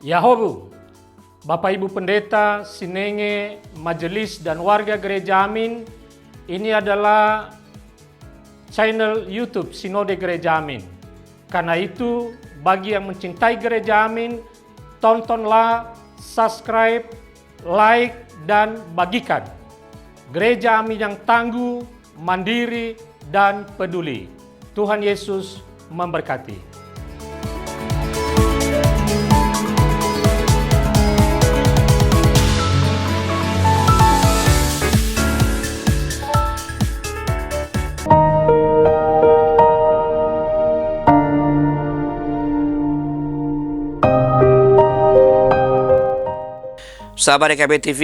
Yahobu, Bapak Ibu Pendeta, Sinenge, Majelis dan warga Gereja Amin, ini adalah channel YouTube Sinode Gereja Amin. Karena itu, bagi yang mencintai Gereja Amin, tontonlah, subscribe, like, dan bagikan. Gereja Amin yang tangguh, mandiri, dan peduli. Tuhan Yesus memberkati. Sahabat DKB TV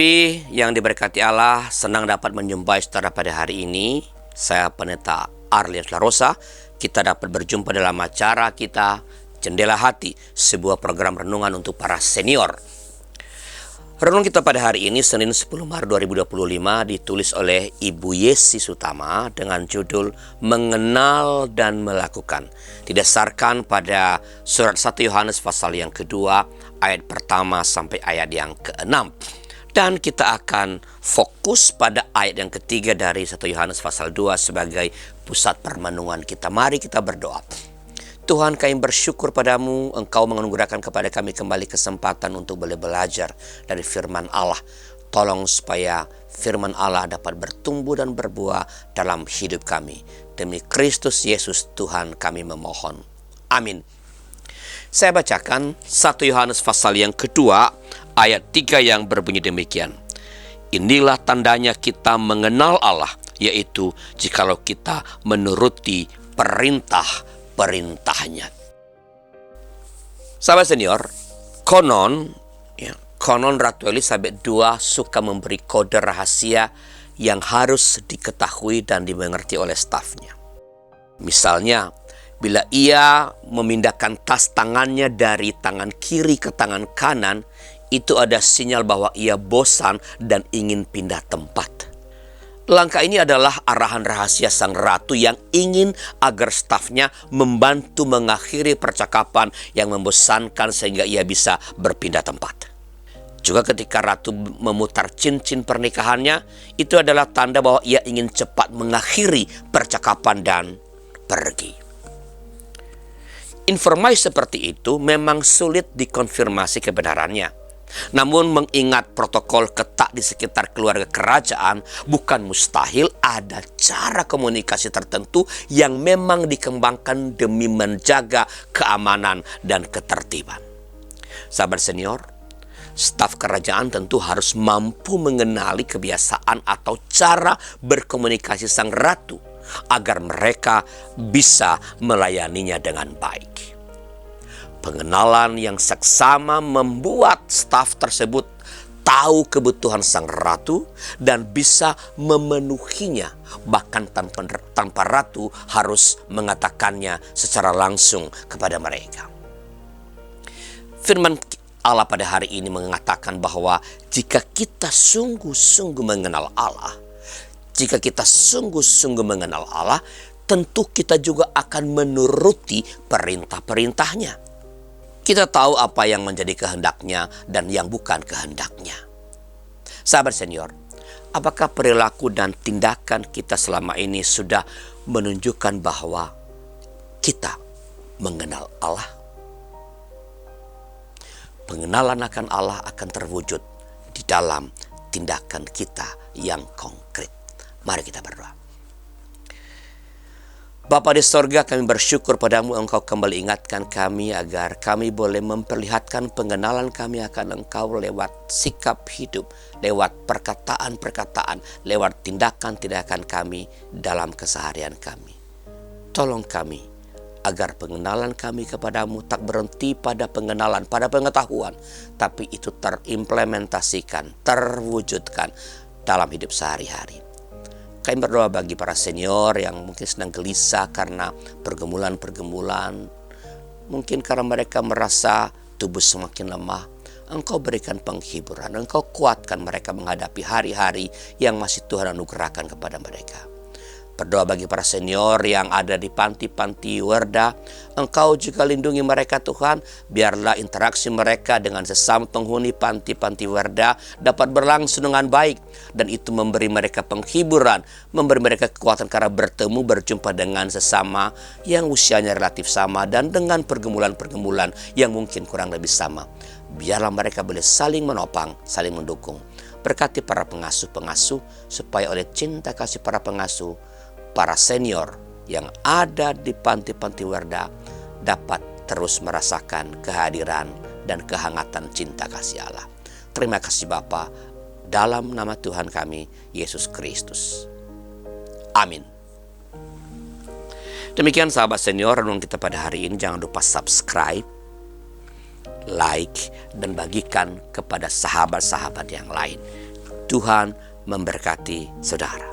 yang diberkati Allah, senang dapat menjumpai saudara pada hari ini. Saya Pendeta Arlians Larosa. Kita dapat berjumpa dalam acara kita Jendela Hati, sebuah program renungan untuk para senior. Renung kita pada hari ini Senin 10 Maret 2025 ditulis oleh Ibu Yesi Sutama dengan judul Mengenal dan Melakukan. Didasarkan pada surat 1 Yohanes pasal yang kedua ayat pertama sampai ayat yang ke-6. Dan kita akan fokus pada ayat yang ketiga dari 1 Yohanes pasal 2 sebagai pusat permenungan kita. Mari kita berdoa. Tuhan, kami bersyukur padamu, Engkau menganugerahkan kepada kami kembali kesempatan untuk boleh belajar dari firman Allah. Tolong supaya firman Allah dapat bertumbuh dan berbuah dalam hidup kami. Demi Kristus Yesus Tuhan kami memohon. Amin. Saya bacakan 1 Yohanes pasal yang kedua ayat 3 yang berbunyi demikian. Inilah tandanya kita mengenal Allah, yaitu jikalau kita menuruti perintahnya. Sahabat senior, konon Ratu Elizabeth II suka memberi kode rahasia yang harus diketahui dan dimengerti oleh stafnya. Misalnya, bila ia memindahkan tas tangannya dari tangan kiri ke tangan kanan, itu ada sinyal bahwa ia bosan dan ingin pindah tempat. Langkah ini adalah arahan rahasia sang ratu yang ingin agar stafnya membantu mengakhiri percakapan yang membosankan sehingga ia bisa berpindah tempat. Juga ketika ratu memutar cincin pernikahannya, itu adalah tanda bahwa ia ingin cepat mengakhiri percakapan dan pergi. Informasi seperti itu memang sulit dikonfirmasi kebenarannya. Namun mengingat protokol ketat di sekitar keluarga kerajaan, bukan mustahil ada cara komunikasi tertentu yang memang dikembangkan demi menjaga keamanan dan ketertiban. Sahabat senior, staf kerajaan tentu harus mampu mengenali kebiasaan atau cara berkomunikasi sang ratu agar mereka bisa melayaninya dengan baik. Pengenalan yang seksama membuat staf tersebut tahu kebutuhan sang ratu dan bisa memenuhinya, bahkan tanpa ratu harus mengatakannya secara langsung kepada mereka. Firman Allah pada hari ini mengatakan bahwa jika kita sungguh-sungguh mengenal Allah, tentu kita juga akan menuruti perintah-perintahnya. Kita tahu apa yang menjadi kehendaknya dan yang bukan kehendaknya. Sahabat senior, apakah perilaku dan tindakan kita selama ini sudah menunjukkan bahwa kita mengenal Allah? Pengenalan akan Allah akan terwujud di dalam tindakan kita yang konkret. Mari kita berdoa. Bapa di sorga, kami bersyukur padamu Engkau kembali ingatkan kami agar kami boleh memperlihatkan pengenalan kami akan Engkau lewat sikap hidup, lewat perkataan-perkataan, lewat tindakan-tindakan kami dalam keseharian kami. Tolong kami agar pengenalan kami kepadamu tak berhenti pada pengenalan, pada pengetahuan, tapi itu terimplementasikan, terwujudkan dalam hidup sehari-hari. Kami berdoa bagi para senior yang mungkin sedang gelisah karena pergumulan-pergumulan. Mungkin karena mereka merasa tubuh semakin lemah. Engkau berikan penghiburan, Engkau kuatkan mereka menghadapi hari-hari yang masih Tuhan anugerahkan kepada mereka. Berdoa bagi para senior yang ada di panti-panti Werda. Engkau juga lindungi mereka Tuhan. Biarlah interaksi mereka dengan sesama penghuni panti-panti Werda dapat berlangsung dengan baik. Dan itu memberi mereka penghiburan, memberi mereka kekuatan karena bertemu, berjumpa dengan sesama yang usianya relatif sama dan dengan pergumulan-pergumulan yang mungkin kurang lebih sama. Biarlah mereka boleh saling menopang, saling mendukung. Berkati para pengasuh-pengasuh supaya oleh cinta kasih para pengasuh, para senior yang ada di panti-panti Werda dapat terus merasakan kehadiran dan kehangatan cinta kasih Allah. Terima kasih Bapa, dalam nama Tuhan kami, Yesus Kristus. Amin. Demikian sahabat senior, renung kita pada hari ini. Jangan lupa subscribe, like, dan bagikan kepada sahabat-sahabat yang lain. Tuhan memberkati saudara.